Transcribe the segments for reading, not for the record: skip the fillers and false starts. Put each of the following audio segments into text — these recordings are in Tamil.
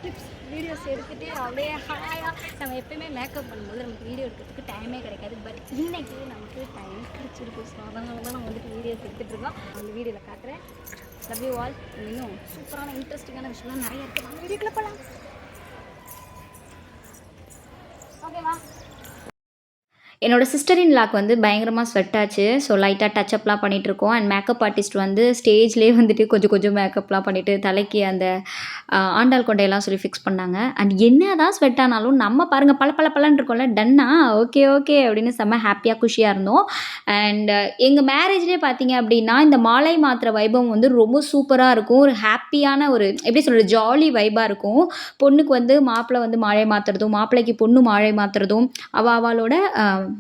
கிளிப்ஸ் வீடியோஸ் எடுத்துகிட்டு அப்படியே ஹாயாக நம்ம எப்பயுமே மேக்கப் பண்ணும்போது நமக்கு வீடியோ எடுக்கிறதுக்கு டைமே கிடைக்காது. பட் இன்னைக்கு நமக்கு டைம் கிடச்சிருக்கு. ஸோ அதனால தான் நம்ம வந்துட்டு வீடியோஸ் எடுத்துகிட்ருக்கோம். அந்த வீடியோவில் காட்டுறேன். Love you all. இன்னும் சூப்பரான இன்ட்ரெஸ்டிங்கான விஷயம்லாம் நிறைய இருக்குது. நம்ம வீடியோக்குள்ளே போகலாம். ஓகேவா? என்னோட சிஸ்டர் இன் லாக்கு வந்து பயங்கரமாக ஸ்வெட் ஆச்சு. ஸோ லைட்டாக டச்சப்லாம் பண்ணிகிட்ருக்கோம். அண்ட் மேக்கப் ஆர்டிஸ்ட் வந்து ஸ்டேஜ்லேயே வந்துட்டு கொஞ்சம் கொஞ்சம் மேக்கப்லாம் பண்ணிவிட்டு தலைக்கு அந்த ஆண்டாள் கொண்டையெல்லாம் சொல்லி ஃபிக்ஸ் பண்ணாங்க. அண்ட் என்ன தான் ஸ்வெட் ஆனாலும் நம்ம பாருங்கள் பளபளன்னு இருக்கோம்ல, டன்னா ஓகே ஓகே அப்படின்னு செம்ம ஹாப்பியாக குஷியாக இருந்தோம். அண்ட் எங்கள் மேரேஜ்லேயே பார்த்தீங்க அப்படின்னா இந்த மாலை மாத்திரை வைபவம் வந்து ரொம்ப சூப்பராக இருக்கும். ஒரு ஹாப்பியான ஒரு எப்படி சொல்கிறது ஜாலி வைபாக இருக்கும். பொண்ணுக்கு வந்து மாப்பிள்ளை வந்து மாலை மாற்றுறதும், மாப்பிள்ளைக்கு பொண்ணு மாலை மாற்றுறதும், அவளோட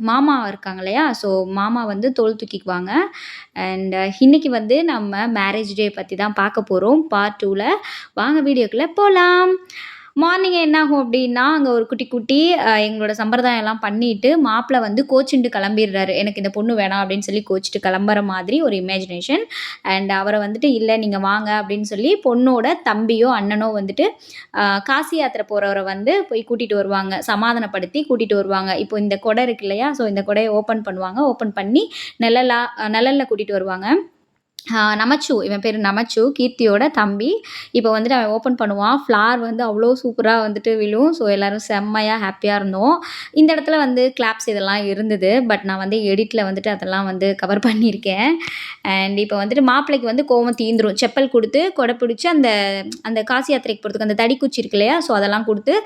மாமா இருக்காங்க இல்லையா? ஸோ மாமா வந்து தோள் தூக்கிக்குவாங்க. அண்ட் இன்னைக்கு வந்து நம்ம மேரேஜ் டே பற்றி தான் பார்க்க போகிறோம் பார்ட் 2ல. வாங்க வீடியோக்குள்ளே போகலாம். மார்னிங் என்ன ஆகும் அப்படின்னா, அங்கே ஒரு குட்டி குட்டி எங்களோட சம்பிரதாயம்லாம் பண்ணிட்டு, மாப்பிள்ளை வந்து கோச்சின்ட்டு கிளம்பிடுறாரு. எனக்கு இந்த பொண்ணு வேணாம் அப்படின்னு சொல்லி கோச்சிட்டு கிளம்புற மாதிரி ஒரு இமேஜினேஷன். அண்ட் அவரை வந்துட்டு இல்லை நீங்கள் வாங்க அப்படின்னு சொல்லி பொண்ணோட தம்பியோ அண்ணனோ வந்துட்டு காசி யாத்திரை போகிறவரை வந்து போய் கூட்டிகிட்டு வருவாங்க. சமாதானப்படுத்தி கூட்டிகிட்டு வருவாங்க. இப்போ இந்த கொடை இருக்கு இல்லையா? ஸோ இந்த கொடையை ஓப்பன் பண்ணுவாங்க. ஓப்பன் பண்ணி நிழலில் கூட்டிகிட்டு வருவாங்க. நமச்சு, இவன் பேர் நமச்சு, கீர்த்தியோட தம்பி. இப்போ வந்துட்டு அவன் ஓப்பன் பண்ணுவான். ஃப்ளார் வந்து அவ்வளோ சூப்பராக வந்துட்டு விழும். ஸோ எல்லோரும் செம்மையாக ஹாப்பியாக இருந்தோம். இந்த இடத்துல வந்து கிளாப்ஸ் இதெல்லாம் இருந்தது. பட் நான் வந்து எடிட்டில் வந்துட்டு அதெல்லாம் வந்து கவர் பண்ணியிருக்கேன். அண்ட் இப்போ வந்துட்டு மாப்பிள்ளைக்கு வந்து கோவம் தீந்துரும். செப்பல் கொடுத்து கொடை பிடிச்சி அந்த அந்த காசி யாத்திரைக்கு போகிறதுக்கு அந்த தடிக்குச்சி இருக்கு இல்லையா? ஸோ அதெல்லாம் கொடுத்து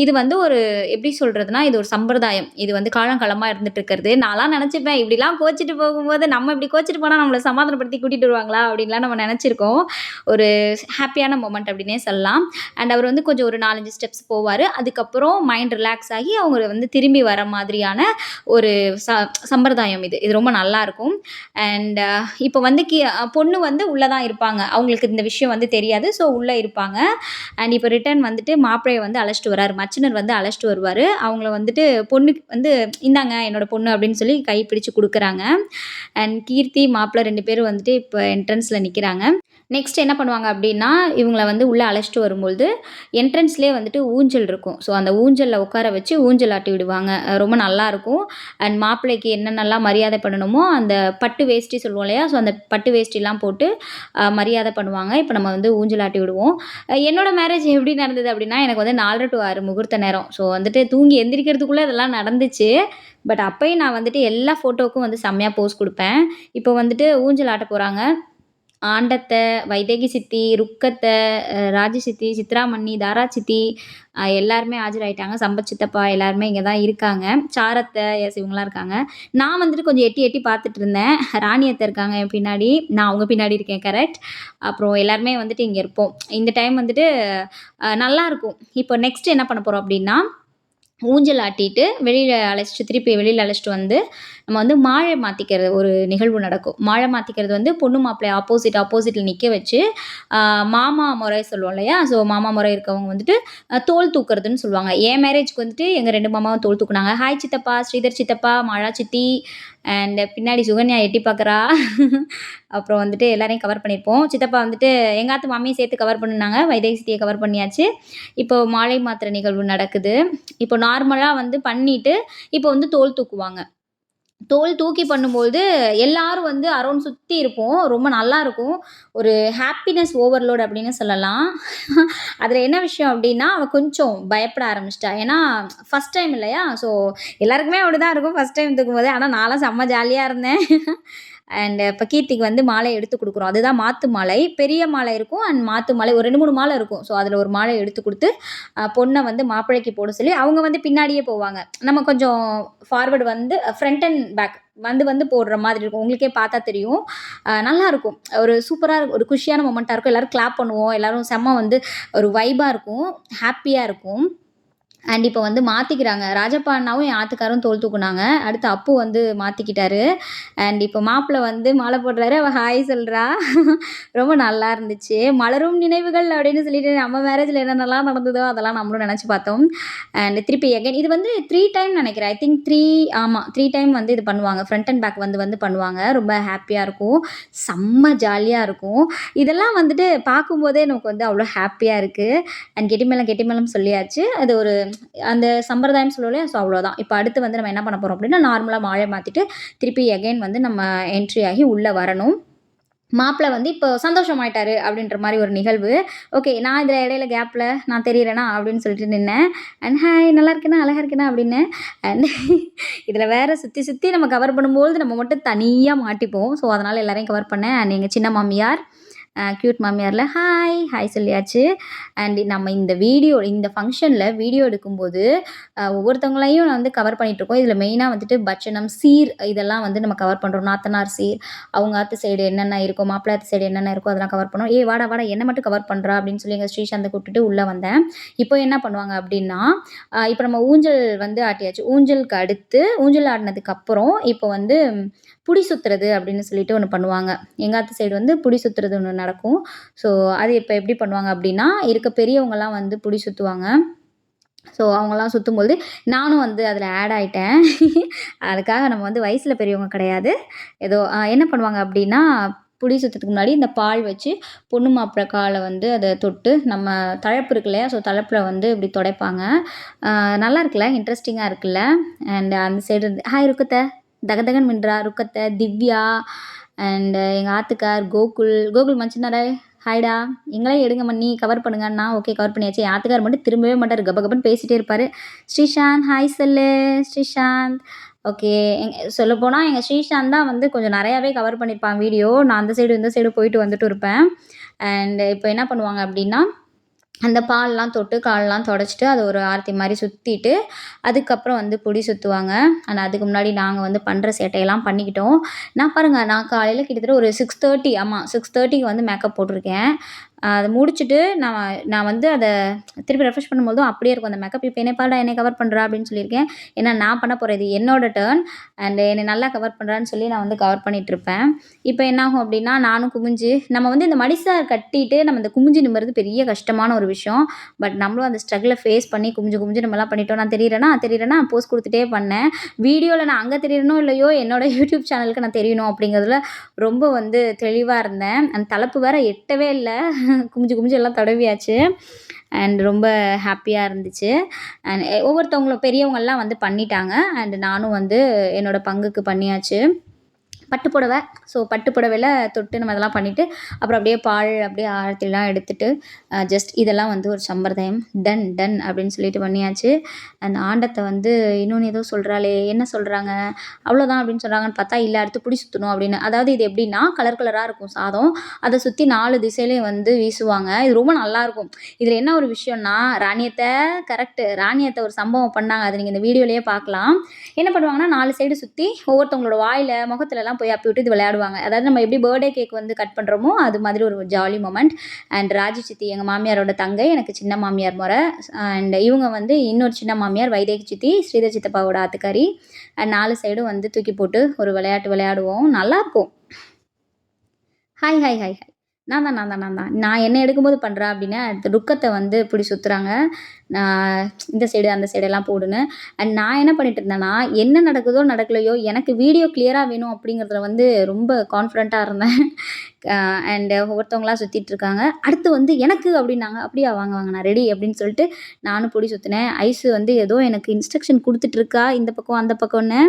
இது வந்து ஒரு எப்படி சொல்கிறதுனா இது ஒரு சம்பிரதாயம். இது வந்து காலங்காலமாக இருந்துட்டு இருக்கிறது. நான்லாம் நினச்சிப்பேன் இப்படிலாம் கோச்சிட்டு போகும்போது நம்ம இப்படி கோச்சிட்டு போனால் நம்மளை சமாதானப்படுத்தி கூட்டிகிட்டு வருவாங்களா அப்படின்லாம் நம்ம நினச்சிருக்கோம். ஒரு ஹாப்பியான மொமெண்ட் அப்படின்னே சொல்லலாம். அண்ட் அவர் வந்து கொஞ்சம் ஒரு 4-5 ஸ்டெப்ஸ் போவார். அதுக்கப்புறம் மைண்ட் ரிலாக்ஸ் ஆகி அவங்க வந்து திரும்பி வர மாதிரியான ஒரு சம்பிரதாயம் இது. இது ரொம்ப நல்லாயிருக்கும். அண்ட் இப்போ வந்து பொண்ணு வந்து உள்ளே தான் இருப்பாங்க. அவங்களுக்கு இந்த விஷயம் வந்து தெரியாது. ஸோ உள்ளே இருப்பாங்க. அண்ட் இப்போ ரிட்டர்ன் வந்துட்டு மாப்பிள்ளையை வந்து அழைச்சிட்டு வராரு. மச்சினர் வந்து அழைச்சிட்டு வருவார். அவங்கள வந்துட்டு பொண்ணுக்கு வந்து இந்தாங்க என்னோட பொண்ணு அப்படின்னு சொல்லி கை பிடிச்சு கொடுக்குறாங்க. அண்ட் கீர்த்தி மாப்பிள்ளை 2 பேரும் வந்துட்டு இப்போ என்ட்ரன்ஸில் நிற்கிறாங்க. நெக்ஸ்ட் என்ன பண்ணுவாங்க அப்படின்னா, இவங்கள வந்து உள்ளே அழைச்சிட்டு வரும்பொழுது என்ட்ரன்ஸ்லேயே வந்துட்டு ஊஞ்சல் இருக்கும். ஸோ அந்த ஊஞ்சலில் உட்கார வச்சு ஊஞ்சல் ஆட்டி விடுவாங்க. ரொம்ப நல்லாயிருக்கும். அண்ட் மாப்பிள்ளைக்கு என்னென்னலாம் மரியாதை பண்ணணுமோ அந்த பட்டு வேஷ்டி சொல்லுவோம் இல்லையா? ஸோ அந்த பட்டு வேஷ்டிலாம் போட்டு மரியாதை பண்ணுவாங்க. இப்போ நம்ம வந்து ஊஞ்சல் ஆட்டி விடுவோம். என்னோடய மேரேஜ் எப்படி நடந்தது அப்படின்னா, எனக்கு வந்து 4:30 to 6 முகூர்த்த நேரம். ஸோ வந்துட்டு தூங்கி எந்திரிக்கிறதுக்குள்ளே இதெல்லாம் நடந்துச்சு. பட் அப்பயும் நான் வந்துட்டு எல்லா ஃபோட்டோவுக்கும் வந்து செம்மையாக போஸ் கொடுப்பேன். இப்போ வந்துட்டு ஊஞ்சல் ஆட்ட போகிறாங்க. ஆண்டத்தை, வைதேகி சித்தி, ருக்கத்தை, ராஜி சித்தி, சித்ராமண்ணி, தாரா சித்தி எல்லாருமே ஆஜராயிட்டாங்க. சம்பத் சித்தப்பா எல்லாருமே இங்கே தான் இருக்காங்க. சாரத்தை இவங்களாம் இருக்காங்க. நான் வந்துட்டு கொஞ்சம் எட்டி எட்டி பார்த்துட்டு இருந்தேன். ராணி அத்தை இருக்காங்க என் பின்னாடி. நான் அவங்க பின்னாடி இருக்கேன் கரெக்ட். அப்புறம் எல்லாருமே வந்துட்டு இங்கே இருப்போம். இந்த டைம் வந்துட்டு நல்லாயிருக்கும். இப்போ நெக்ஸ்ட் என்ன பண்ண போகிறோம் அப்படின்னா, ஊஞ்சல் ஆட்டிட்டு திருப்பி வெளியில் அழைச்சிட்டு வந்து நம்ம வந்து மாலை மாற்றிக்கிறது ஒரு நிகழ்வு நடக்கும். மாலை மாற்றிக்கிறது வந்து பொண்ணு மாப்பிள்ளை ஆப்போசிட்டில் நிற்க வச்சு மாமா முறை சொல்லுவோம் இல்லையா? ஸோ மாமா முறை இருக்கவங்க வந்துட்டு தோள் தூக்குறதுன்னு சொல்லுவாங்க. என் மேரேஜ்க்கு வந்துட்டு எங்கள் 2 மாமாவும் தோள் தூக்குனாங்க. ஹாய் சித்தப்பா, ஸ்ரீதர் சித்தப்பா, மாலா சித்தி அண்ட் பின்னாடி சுகன்யா எட்டி பார்க்குறா. அப்புறம் வந்துட்டு எல்லாரையும் கவர் பண்ணியிருப்போம். சித்தப்பா வந்துட்டு எங்காத்து மாமியை சேர்த்து கவர் பண்ணினாங்க. வைதேகி சித்தியை கவர் பண்ணியாச்சு. இப்போ மாலை மாத்திரை நிகழ்வு நடக்குது. இப்போ நார்மலாக வந்து பண்ணிவிட்டு இப்போ வந்து தோள் தூக்குவாங்க. தோள் தூக்கி பண்ணும்போது எல்லாரும் வந்து அரவுண்ட் சுற்றி இருப்போம். ரொம்ப நல்லாயிருக்கும். ஒரு ஹாப்பினஸ் ஓவர்லோட் அப்படின்னு சொல்லலாம். அதில் என்ன விஷயம் அப்படின்னா, அவள் கொஞ்சம் பயப்பட ஆரம்பிச்சிட்டா. ஏன்னா ஃபஸ்ட் டைம் இல்லையா? ஸோ எல்லாருக்குமே அப்படி தான் இருக்கும் ஃபஸ்ட் டைம் தூக்கும்போது. ஆனால் நான்லாம் செம்ம ஜாலியாக இருந்தேன். அண்ட் இப்போ கீர்த்திக்கு வந்து மாலை எடுத்து கொடுக்குறோம். அதுதான் மாத்து மாலை. பெரிய மாலை இருக்கும் அண்ட் மாத்து மாலை ஒரு 2, 3 மாலை இருக்கும். ஸோ அதில் ஒரு மாலை எடுத்து கொடுத்து பொண்ணை வந்து மாப்பிள்ளைக்கு போட சொல்லி அவங்க வந்து பின்னாடியே போவாங்க. நம்ம கொஞ்சம் ஃபார்வர்டு வந்து ஃப்ரண்ட் அண்ட் பேக் வந்து போடுற மாதிரி இருக்கும். உங்களுக்கே பார்த்தா தெரியும். நல்லாயிருக்கும். ஒரு சூப்பராக இருக்கும். ஒரு குஷியான மொமெண்ட்டாக இருக்கும். எல்லோரும் கிளாப் பண்ணுவோம். எல்லோரும் செம்ம வந்து ஒரு வைபாக இருக்கும். ஹாப்பியாக இருக்கும். அண்ட் இப்போ வந்து மாத்திக்கிறாங்க. ராஜப்பா அண்ணாவும் என் ஆத்துக்காரும் தோள் தூக்குனாங்க. அடுத்து அப்பு வந்து மாத்திக்கிட்டாரு. அண்ட் இப்போ மாப்பிள வந்து மாலை போடுறாரு. அவ ஹாய் சொல்றா. ரொம்ப நல்லா இருந்துச்சு. மலரும் நினைவுகள் அப்படின்னு சொல்லிட்டு நம்ம மேரேஜ்ல என்னென்னலாம் நடந்ததோ அதெல்லாம் நம்மளும் நெனச்சு பார்த்தோம். அண்ட் திருப்பி அகைன் இது வந்து 3 டைம் நெனைக்கிறேன். ஐ திங்க் 3 ஆமா 3 டைம் வந்து இது பண்ணுவாங்க. ஃப்ரண்ட் அண்ட் பேக் வந்து வந்து பண்ணுவாங்க. ரொம்ப ஹேப்பியா இருக்கும். செம்ம ஜாலியா இருக்கும். இதெல்லாம் வந்துட்டு பார்க்கும்போதே நமக்கு வந்து அவ்வளோ ஹேப்பியா இருக்கு. அண்ட் கெட்டிமேளம் கெட்டிமேளம் சொல்லியாச்சு. அது ஒரு அந்த சம்பிரதாயம் சொல்லுவோம் இல்லையா? ஸோ அவ்வளோதான். இப்போ அடுத்து வந்து நம்ம என்ன பண்ண போறோம் அப்படின்னா, நார்மலா மாலை மாத்திட்டு, திருப்பி அகைன் வந்து நம்ம என்ட்ரி ஆகி உள்ள வரணும். மாப்பிள வந்து இப்போ சந்தோஷமாயிட்டாரு அப்படின்ற மாரி ஒரு நிகழ்வு. ஓகே. நான் இதில இடையில கேப்ல நான் தெரியிறேனா அப்படின்னு சொல்லிட்டு நின்னேன். அண்ட் ஹாய் நல்லா இருக்கேனா, அழகா இருக்கேனா அப்படின்னேன். அண்ட் இதில வேற சுத்தி சுத்தி நம்ம கவர் பண்ணும்போது நம்ம மட்டும் தனியா மாட்டிப்போம். ஸோ அதனால எல்லாரையும் கவர் பண்ணேன். அண்ட் எங்க சின்ன மாமியார் கியூட் மாமியார்ல ஹாய், ஹாய் சொல்லியாச்சு. அண்ட் நம்ம இந்த ஃபங்ஷன்ல வீடியோ எடுக்கும்போது ஒவ்வொருத்தவங்களையும் நான் வந்து கவர் பண்ணிட்டுருக்கோம். இதில மெயினா வந்துட்டு பட்சணம், சீர் இதெல்லாம் வந்து நம்ம கவர் பண்றோம். நாத்தனார் சீர், அவங்க ஆத்து சைடு என்னென்ன இருக்கோ, மாப்பிள்ளை ஆத்து சைடு என்னென்ன இருக்கோ அதெல்லாம் கவர் பண்ணோம். "ஏய் வாடா, வாடா என்ன மட்டும் கவர் பண்றா?" அப்படின்னு சொல்லி எங்க ஸ்ரீசாந்த கூப்பிட்டுட்டு உள்ள வந்தேன். இப்போ என்ன பண்ணுவாங்க அப்படின்னா, இப்போ நம்ம ஊஞ்சல் வந்து ஆட்டியாச்சு. ஊஞ்சலுக்கு அடுத்து ஊஞ்சல் ஆடுனதுக்கப்புறம் இப்போ வந்து புடி சுத்துறது அப்படின்னு சொல்லிட்டு ஒண்ணு பண்ணுவாங்க. எங்க ஆத்து சைடு வந்து புடி சுத்துறது ஒண்ணு நடக்கும். ஸோ அது இப்ப எப்படி பண்ணுவாங்க அப்படின்னா, இருக்க பெரியவங்கலாம் வந்து புடி சுத்துவாங்க. ஸோ அவங்கலாம் சுத்தும்போது, நானும் வந்து அதில ஆட் ஆயிட்டேன். அதுக்காக நம்ம வந்து வயசுல பெரியவங்க கிடையாது. ஏதோ என்ன பண்ணுவாங்க அப்படின்னா, புடி சுத்தத்துக்கு முன்னாடி இந்த பால் வச்சு, பொண்ணு மாப்பிள கால வந்து அத தொட்டு, நம்ம தழப்பு இருக்கு இல்லையா? ஸோ தழப்புல வந்து இப்படி தொடைப்பாங்க. நல்லா இருக்குல்ல? இன்ட்ரெஸ்டிங்கா இருக்குல்ல? அண்ட் அந்த சைடு இருந்து ஹாய் ருக்கத்த, தகதகன்னு மின்றா, ருக்கத்த, திவ்யா அண்ட் எங்க ஆத்துக்கார் கோகுல். கோகுல் மச்சினரே ஹாய்டா! எங்களையும் எடுங்க மன்னி, கவர் பண்ணுங்கன்னா, ஓகே கவர் பண்ணியாச்சு. என் ஆத்துக்கார் மட்டும் திரும்பவே மாட்டாரு. கபகபன்னு பேசிட்டே இருப்பாரு. ஸ்ரீசாந்த் ஹாய் சொல்லு ஸ்ரீசாந்த். ஓகே. சொல்லப்போனா எங்க ஸ்ரீசாந்த் தான் வந்து கொஞ்சம் நெறையாவே கவர் பண்ணியிருப்பான் வீடியோ. நான் அந்த சைடு, இந்த சைடு போயிட்டு வந்துட்டு இருப்பேன். அண்ட் இப்போ என்ன பண்ணுவாங்க அப்டின்னா, அந்த பால்லாம் தொட்டு கால்லாம் தொடச்சிட்டு, அத ஒரு ஆரத்தி மாரி சுத்திட்டு, அதுக்கப்புறம் வந்து புடி சுத்துவாங்க. ஆனா அதுக்கு முன்னாடி நாங்க வந்து பண்ற சேட்டையெல்லாம் பண்ணிக்கிட்டோம். நான் பாருங்க, நான் காலையில கிட்டத்தட்ட ஒரு 6:30 ஆமா 6:30க்கு வந்து மேக்கப் போட்டிருக்கேன். அத முடிச்சுட்டு நான் நான் வந்து அத திருப்பி ரெஃப்ரெஷ் பண்ணும்போதும் அப்படியே இருக்கும் அந்த மேக்கப். இப்ப "என்னைய பாருடா, என்னைய கவர் பண்றா" அப்படின்னு சொல்லியிருக்கேன். ஏன்னா நான் பண்ண போறேன். இது என்னோட டர்ன். அண்ட் என்னைய நல்லா கவர் பண்றான்னு சொல்லி நான் வந்து கவர் பண்ணிட்டுருப்பேன். இப்ப என்னாகும் அப்படின்னா, நானும் குமிஞ்சு நம்ம வந்து இந்த மடிசார் கட்டிட்டு நம்ம இந்த குமிஞ்சு நிமிர்றது பெரிய கஷ்டமான ஒரு விஷயம். பட் நம்மளும் அந்த ஸ்ட்ரகிள ஃபேஸ் பண்ணி குமிஞ்சு குமிஞ்சு நம்மலாம் பண்ணிட்டோம். நான் தெரியறேனா போஸ் குடுத்துட்டே பண்ணேன். வீடியோல நான் அங்க தெரியறேனோ இல்லையோ, என்னோட யூடியூப் சேனலுக்கு நான் தெரியணும் அப்படிங்கிறதுல ரொம்ப வந்து தெளிவா இருந்தேன். அந்த தலப்பு வேற எட்டவே இல்ல. குமிஞ்சு குமிஞ்சு எல்லாம் தடவியாச்சு. அண்ட் ரொம்ப ஹேப்பியா இருந்துச்சு. அண்ட் ஒவ்வொருத்தவங்களும் பெரியவங்கலாம் வந்து பண்ணிட்டாங்க. அண்ட் நானும் வந்து என்னோட பங்குக்கு பண்ணியாச்சு. பட்டு புடவ. ஸோ பட்டு புடவையில தொட்டு நம்ம இதெல்லாம் பண்ணிட்டு, அப்புறம் அப்படியே பால் அப்படியே ஆரத்திலாம் எடுத்துட்டு, ஜஸ்ட் இதெல்லாம் வந்து ஒரு சம்பிரதாயம். டன் டன் அப்படின்னு சொல்லிட்டு பண்ணியாச்சு. அந்த ஆண்டத்த வந்து இன்னொன்னு ஏதோ சொல்றாளே! என்ன சொல்றாங்க? அவ்வளோதான் அப்படின்னு சொல்றாங்கன்னு பார்த்தா, இல்ல அடுத்து புடி சுத்தணும் அப்படின்னு. அதாவது இது எப்படின்னா, கலர் கலரா இருக்கும் சாதம். அத சுத்தி 4 திசையிலயும் வந்து வீசுவாங்க. இது ரொம்ப நல்லாருக்கும். இதில என்ன ஒரு விஷயம்னா, ராணியத்த கரெக்ட்டு. ராணியத்த ஒரு சம்பவம் பண்ணாங்க. அத நீங்க இந்த வீடியோலயே பார்க்கலாம். என்ன பண்ணுவாங்கன்னா, 4 சைடு சுத்தி ஒவ்வொருத்தவங்களோட வாயில, முகத்துலலாம் போய் அப்பி விட்டு இது விளையாடுவாங்க. அதாவது நம்ம எப்படி பர்த்டே கேக் வந்து கட் பண்றோமோ, அது மாதிரி ஒரு ஜாலி மொமெண்ட். அண்ட் ராஜி சித்தி எங்க மாமியாரோட தங்கை, எனக்கு சின்ன மாமியார் மொற. அண்ட் இவங்க வந்து இன்னொரு சின்ன மாமியார் வைதேகி சித்தி, ஸ்ரீதர் சித்தப்பாவோட ஆத்துக்காரி. அண்ட் 4 சைடும் வந்து தூக்கி போட்டு ஒரு விளையாட்டு விளையாடுவோம். நல்லாருக்கும். Hi, hi, hi, hi. நான் தான். நான் என்ன எடுக்கும்போது பண்றா அப்டின்னா, ருக்கத்த வந்து இப்டி சுத்துறாங்க. நான் இந்த சைடு, அந்த சைடெல்லாம் போடுன்னு. அண்ட் நான் என்ன பண்ணிட்டு இருந்தேன்னா, என்ன நடக்குதோ, நடக்கலையோ, எனக்கு வீடியோ கிளியரா வேணும் அப்டிங்கிறதுல வந்து ரொம்ப கான்ஃபிடென்ட்டா இருந்தேன். அ அண்ட் ஒவ்வொருத்தவங்களா சுத்திட்டுருக்காங்க. அடுத்து வந்து எனக்கு அப்டின்னாங்க. "அப்படியா வாங்க, வாங்க நான் ரெடி" அப்டின்னு சொல்லிட்டு நானும் புடி சுத்துனேன். ஐஸு வந்து ஏதோ எனக்கு இன்ஸ்ட்ரக்ஷன் குடுத்துட்டுருக்கா, இந்த பக்கம், அந்த பக்கம்ன்னு.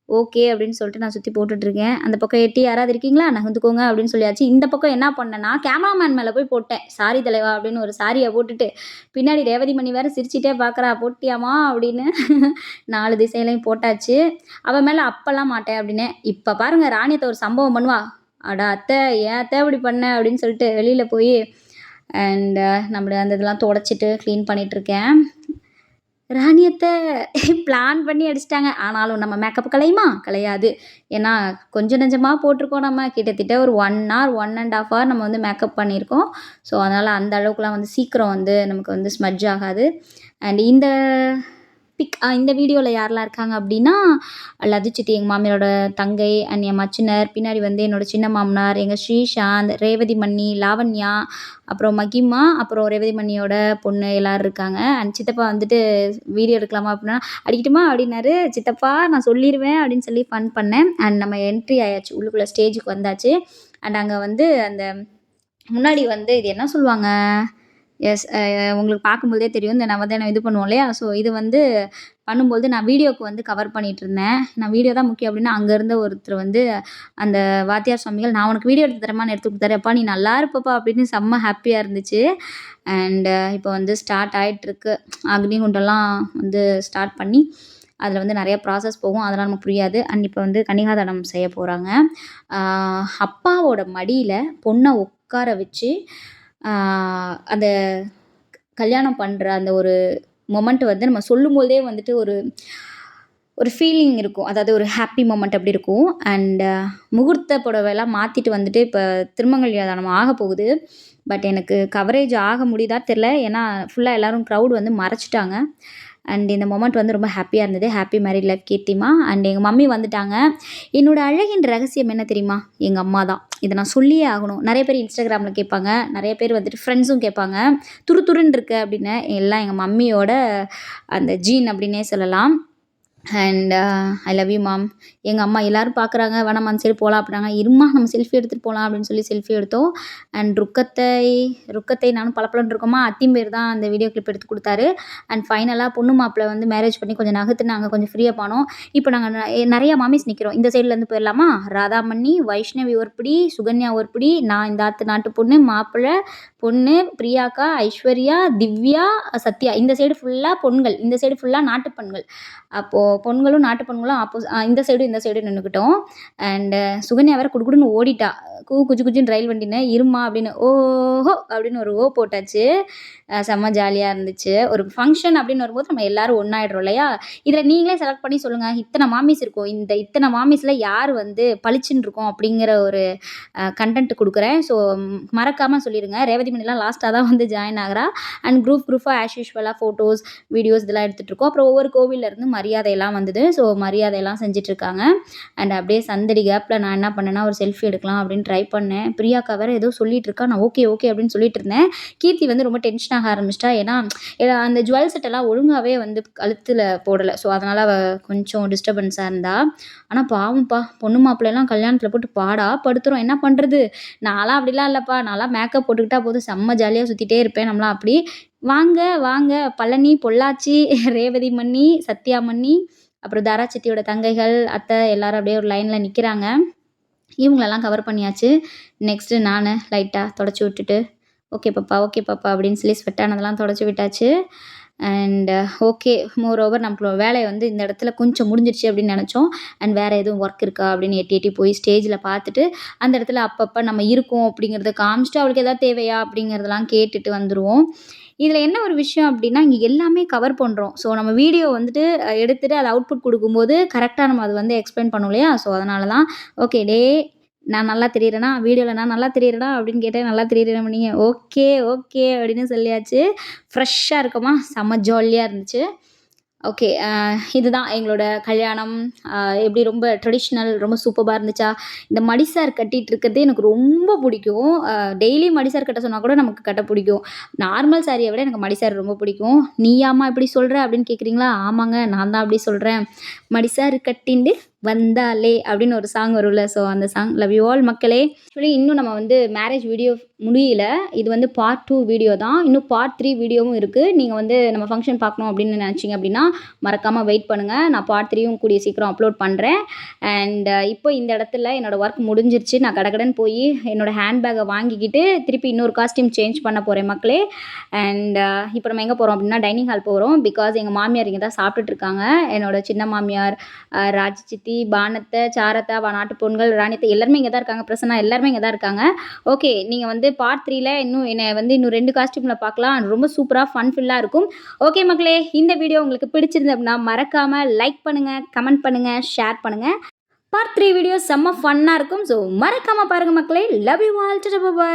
ஓகே அப்படின்னு சொல்லிட்டு நான் சுத்தி போட்டுட்டுருக்கேன். அந்த பக்கம் எட்டி யாராவது இருக்கீங்களா? நகர்ந்துக்கோங்க அப்படின்னு சொல்லியாச்சு. இந்த பக்கம் என்ன பண்ணேன்னா, கேமராமேன் மேல போய் போட்டேன். சாரி தலைவா அப்படின்னு ஒரு சாரிய போட்டுட்டு, பின்னாடி ரேவதி மணி வேற சிரிச்சுட்டே பார்க்குறா, போட்டியாம்மா அப்படின்னு 4 திசையிலயும் போட்டாச்சு. அவ மேல அப்பலாம் மாட்டேன் அப்படின்னேன். இப்ப பாருங்க ராணியத்த ஒரு சம்பவம் பண்ணுவா. "அட அத்தை, ஏன் அத்தை இப்படி பண்ண?" அப்படின்னு சொல்லிட்டு வெளியில போயி அண்ட் நம்மள அந்த இதெல்லாம் தொடச்சிட்டு கிளீன் பண்ணிட்டுருக்கேன். ராணியத்த பிளான் பண்ணி அடிச்சுட்டாங்க. ஆனாலும் நம்ம மேக்கப் கலையுமா? கலையாது. ஏன்னா, கொஞ்சம் நெஞ்சமா போட்டுருக்கோம் நம்ம. கிட்டத்தட்ட ஒரு 1 ஹார், 1 1/2 ஹார் நம்ம வந்து மேக்கப் பண்ணியிருக்கோம். ஸோ, அதனால அந்த அளவுக்குலாம் வந்து சீக்கிரம் வந்து நமக்கு வந்து ஸ்மட்ஜ் ஆகாது. அண்ட் இந்த இந்த வீடியோவில் யாரெல்லாம் இருக்காங்க அப்படின்னா, லது சித்தி எங்கள் மாமியாரோட தங்கை அண்ட் என் மச்சினர், பின்னாடி வந்து என்னோட சின்ன மாமனார், எங்கள் ஸ்ரீசாந்த், ரேவதி மன்னி, லாவண்யா, அப்புறம் மகிமா, அப்புறம் ரேவதி மன்னியோட பொண்ணு எல்லோரும் இருக்காங்க. அண்ட் சித்தப்பா வந்துட்டு வீடியோ எடுக்கலாமா அப்படின்னா, அடிக்கட்டுமா அப்படின்னாரு. சித்தப்பா நான் சொல்லிடுவேன் அப்படின்னு சொல்லி ஃபன் பண்ணேன். அண்ட் நம்ம என்ட்ரி ஆயாச்சு, உள்ளுக்குள்ளே ஸ்டேஜுக்கு வந்தாச்சு. அண்ட் அங்கே வந்து அந்த முன்னாடி வந்து இது என்ன சொல்லுவாங்க, எஸ் உங்களுக்கு பார்க்கும்போதே தெரியும். இந்த நவதானியம் இது பண்ணுவோம் இல்லையா? ஸோ இது வந்து பண்ணும்போது நான் வீடியோவுக்கு வந்து கவர் பண்ணிகிட்ருந்தேன். நான் வீடியோ தான் முக்கியம் அப்படின்னா, அங்கே இருந்த ஒருத்தர் வந்து அந்த வாத்தியார் சுவாமிகள், "நான் உனக்கு வீடியோ எடுத்து தரேம்மான்னு எடுத்து கொடுத்தாரு. அப்பா நீ நல்லா இருப்பப்பா" அப்படின்னு செம்ம ஹாப்பியாக இருந்துச்சு. அண்ட் இப்போ வந்து ஸ்டார்ட் ஆகிட்டுருக்கு. அக்னிகுண்டெல்லாம் வந்து ஸ்டார்ட் பண்ணி அதில் வந்து நிறைய ப்ராசஸ் போகும். அதெல்லாம் நமக்கு புரியாது. அண்ட் இப்போ வந்து கன்னிகாதானம் செய்ய போகிறாங்க. அப்பாவோட மடியில் பொண்ணை உட்கார வச்சு அந்த கல்யாணம் பண்ணுற அந்த ஒரு மொமெண்ட் வந்து நம்ம சொல்லும்போதே வந்துட்டு ஒரு ஃபீலிங் இருக்கும். அதாவது ஒரு ஹாப்பி மொமெண்ட் அப்படி இருக்கும். அண்ட் முகூர்த்த புடவைலாம் மாற்றிட்டு வந்துட்டு இப்போ திருமங்கல்யாதானம் ஆக போகுது. பட் எனக்கு கவரேஜ் ஆக முடியுதா தெரில. ஏன்னா ஃபுல்லாக எல்லோரும் க்ரௌட் வந்து மறைச்சிட்டாங்க. அண்ட் இந்த மொமெண்ட் வந்து ரொம்ப ஹாப்பியாக இருந்தது. Happy married life Keerthima. And எங்கள் மம்மி வந்துட்டாங்க. என்னோடய அழகின் ரகசியம் என்ன தெரியுமா? எங்கள் அம்மா தான். இதை நான் சொல்லியே ஆகணும். நிறைய பேர் இன்ஸ்டாகிராமில் கேட்பாங்க. நிறைய பேர் வந்துட்டு ஃப்ரெண்ட்ஸும் கேட்பாங்க. துருன்னு இருக்க அப்படின்னு. எல்லாம் எங்கள் மம்மியோட அந்த ஜீன் அப்படின்னே சொல்லலாம். And I love you mom. எங்கள் அம்மா எல்லோரும் பார்க்குறாங்க, வேணாம்மா அந்த சைடு போகலாம் அப்படின்னாங்க. இருமா நம்ம செல்ஃபி எடுத்துகிட்டு போகலாம் அப்படின்னு சொல்லி செல்ஃபி எடுத்தோம். அண்ட் ருக்கத்தை நானும் பளபளன்னு இருக்கோமா, அத்திம்பேர் தான் அந்த வீடியோ கிளிப் எடுத்து கொடுத்தாரு. அண்ட் ஃபைனலாக பொண்ணு மாப்பிள்ளை வந்து மேரேஜ் பண்ணி கொஞ்சம் நகர்த்துனாங்க, கொஞ்சம் ஃப்ரீயாக போனோம். இப்போ நாங்கள் நிறைய மாமிஸ் நிற்கிறோம். இந்த சைட்லேருந்து போயிடலாமா? ராதாமணி, வைஷ்ணவி ஒருப்படி, சுகன்யா ஒருப்படி, நான் இந்த நாட்டு பொண்ணு, மாப்பிள்ளை பொண்ணு, பிரியாக்கா, ஐஸ்வர்யா, திவ்யா, சத்யா. இந்த சைடு ஃபுல்லாக பொண்கள், இந்த சைடு ஃபுல்லாக நாட்டு பெண்கள். அப்போது பொண்களும் நாட்டு பொண்களும் இந்த சைடு நின்றுக்கிட்டோம். அண்டு சுகன்யா வேறு குடுக்குடுன்னு ஓடிட்டா. குஜுன்னு ரயில் வண்டின்னு. இருமா அப்படின்னு ஓஹோ அப்படின்னு ஒரு ஓ போட்டாச்சு. செம்ம ஜாலியாக இருந்துச்சு. ஒரு ஃபங்க்ஷன் அப்படின்னு வரும்போது நம்ம எல்லோரும் ஒன்றாயிடுறோம் இல்லையா? இதில் நீங்களே செலக்ட் பண்ணி சொல்லுங்கள். இத்தனை மாமிஸ் இருக்கும். இத்தனை மாமிஸில் யார் வந்து பளிச்சுன்னு இருக்கும் அப்படிங்கிற ஒரு கண்டென்ட் கொடுக்குறேன். ஸோ மறக்காமல் சொல்லிடுங்க. ரேவதி மணிலாம் லாஸ்ட்டாக தான் வந்து ஜாயின் ஆகிறா. அண்ட் குரூப்பாக ஆஸ் யூஷுவலாக ஃபோட்டோஸ், வீடியோஸ் இதெல்லாம் எடுத்துகிட்ருக்கோம். அப்புறம் ஒவ்வொரு கோவிலேருந்து மரியாதையெல்லாம் வந்தது. ஸோ மரியாதையெல்லாம் செஞ்சிட்ருக்காங்க. அண்ட் அப்படியே சந்தடி கேப்பில் நான் என்ன பண்ணேன்னா, ஒரு செல்ஃபி எடுக்கலாம் அப்படின்னு ட்ரை பண்ணேன். பிரியாக்கா வேறு ஏதோ சொல்லிட்டு இருக்கா. நான் ஓகே அப்படின்னு சொல்லிட்டு இருந்தேன். கீர்த்தி வந்து ரொம்ப டென்ஷன் ஆக ஆரம்பிச்சிட்டா. ஏன்னா அந்த ஜுவல் செட்டெல்லாம் ஒழுங்காகவே வந்து கழுத்தில் போடலை. ஸோ அதனால் கொஞ்சம் டிஸ்டர்பன்ஸாக இருந்தா. ஆனால் பாவம்ப்பா, பொண்ணு மாப்பிள்ளைலாம் கல்யாணத்தில் போட்டு படுத்துகிறோம். என்ன பண்ணுறது? நான்லாம் அப்படிலாம் இல்லைப்பா. நான்லாம் மேக்கப் போட்டுக்கிட்டா போதும், செம்ம ஜாலியாக சுற்றிட்டே இருப்பேன். நம்மளாம் அப்படி வாங்க பழனி, பொள்ளாச்சி, ரேவதி மன்னி, சத்யா மன்னி, அப்புறம் தாரா சித்தியோட தங்கைகள், அத்தை எல்லோரும் அப்படியே ஒரு லைனில் நிற்கிறாங்க. இவங்களெல்லாம் கவர் பண்ணியாச்சு. நெக்ஸ்ட்டு நான் லைட்டாக தொடச்சி விட்டுட்டு ஓகே பாப்பா அப்படின்னு சொல்லி ஸ்வெட்டானதெல்லாம் தொடச்சி விட்டாச்சு. அண்ட் ஓகே, மோரோவர் நம்மளோட வேலையை வந்து இந்த இடத்துல கொஞ்சம் முடிஞ்சிருச்சு அப்படின்னு நினச்சோம். அண்ட் வேறு எதுவும் ஒர்க் இருக்கா அப்படின்னு எட்டி போய் ஸ்டேஜில் பார்த்துட்டு அந்த இடத்துல அப்பப்போ நம்ம இருக்கோம் அப்படிங்கிறத காமிச்சிட்டு அவளுக்கு எதாவது தேவையா அப்படிங்கிறதெல்லாம் கேட்டுட்டு வந்துடுவோம். இதில் என்ன ஒரு விஷயம் அப்படின்னா, இங்கே எல்லாமே கவர் பண்ணுறோம். ஸோ நம்ம வீடியோ வந்துட்டு எடுத்துகிட்டு அதை அவுட்புட் கொடுக்கும்போது கரெக்டாக நம்ம அது வந்து எக்ஸ்பிளைன் பண்ணோம் இல்லையா? ஸோ அதனால தான் ஓகே நான் நல்லா தெரியிறேனா? வீடியோவில் நான் நல்லா தெரியிறேனா? அப்படின்னு கேட்டேன். நல்லா தெரியிறேன் பண்ணீங்க. ஓகே அப்படின்னு சொல்லியாச்சு. ஃப்ரெஷ்ஷாக இருக்கோமா? செம்ம ஜாலியாக இருந்துச்சு. ஓகே, இதுதான் எங்களோட கல்யாணம். எப்படி ரொம்ப ட்ரெடிஷ்னல், ரொம்ப சூப்பராக இருந்துச்சா? இந்த மடிசார் கட்டிகிட்டு இருக்கிறதே எனக்கு ரொம்ப பிடிக்கும். டெய்லி மடிசார் கட்ட சொன்னால் கூட நமக்கு கட்ட பிடிக்கும். நார்மல் சாரியை விட எனக்கு மடிசார் ரொம்ப பிடிக்கும். நீயாம்மா இப்படி சொல்கிற அப்படின்னு கேட்குறீங்களா? ஆமாங்க, நான் தான் அப்படி சொல்கிறேன். மடிசார் கட்டிண்டு வந்தாலே அப்படின்னு ஒரு சாங் வரும்ல. ஸோ அந்த சாங் லவ் யூ ஆல் மக்களே. ஆக்சுவலி இன்னும் நம்ம வந்து மேரேஜ் வீடியோ முடியல. இது வந்து பார்ட் 2 வீடியோ தான். இன்னும் பார்ட் 3 வீடியோவும் இருக்குது. நீங்கள் வந்து நம்ம ஃபங்க்ஷன் பார்க்கணும் அப்படின்னு நினச்சிங்க அப்படின்னா மறக்காமல் வெயிட் பண்ணுங்கள். நான் பார்ட் 3யும் கூடிய சீக்கிரம் அப்லோட் பண்ணுறேன். அண்ட் இப்போ இந்த இடத்துல என்னோடய ஒர்க் முடிஞ்சிருச்சு. நான் கடகடன்னு போய் என்னோடய ஹேண்ட்பேக்கை வாங்கிக்கிட்டு திருப்பி இன்னொரு காஸ்டியூம் சேஞ்ச் பண்ண போகிறேன் மக்களே. அண்ட் இப்போ நம்ம எங்கே போகிறோம் அப்படின்னா டைனிங் ஹால் போகிறோம். பிகாஸ் எங்கள் மாமியார் இங்கே தான் சாப்பிட்டுட்ருக்காங்க. என்னோட சின்ன மாமியார், ராஜி சித்தி, பானத்தை, சாரத்தா, நாட்டு பொண்கள், ராணியத்தை எல்லாருமே இங்கே தான் இருக்காங்க. பிரசன்னா எல்லாருமே இங்கே தான் இருக்காங்க. ஓகே, நீங்கள் வந்து பார்ட் 3ல இன்னும் 2 காஸ்டியூமில் பார்க்கலாம். ரொம்ப சூப்பராக ஃபன்ஃபுல்லாக இருக்கும். ஓகே மக்களே, இந்த வீடியோ உங்களுக்கு பிடிச்சிருந்து அப்படின்னா மறக்காமல் லைக் பண்ணுங்கள், கமெண்ட் பண்ணுங்கள், ஷேர் பண்ணுங்கள். பார்ட் 3 வீடியோ செம்ம ஃபன்னாக இருக்கும். ஸோ மறக்காமல் பாருங்கள் மக்களே. Love you all. Tata by.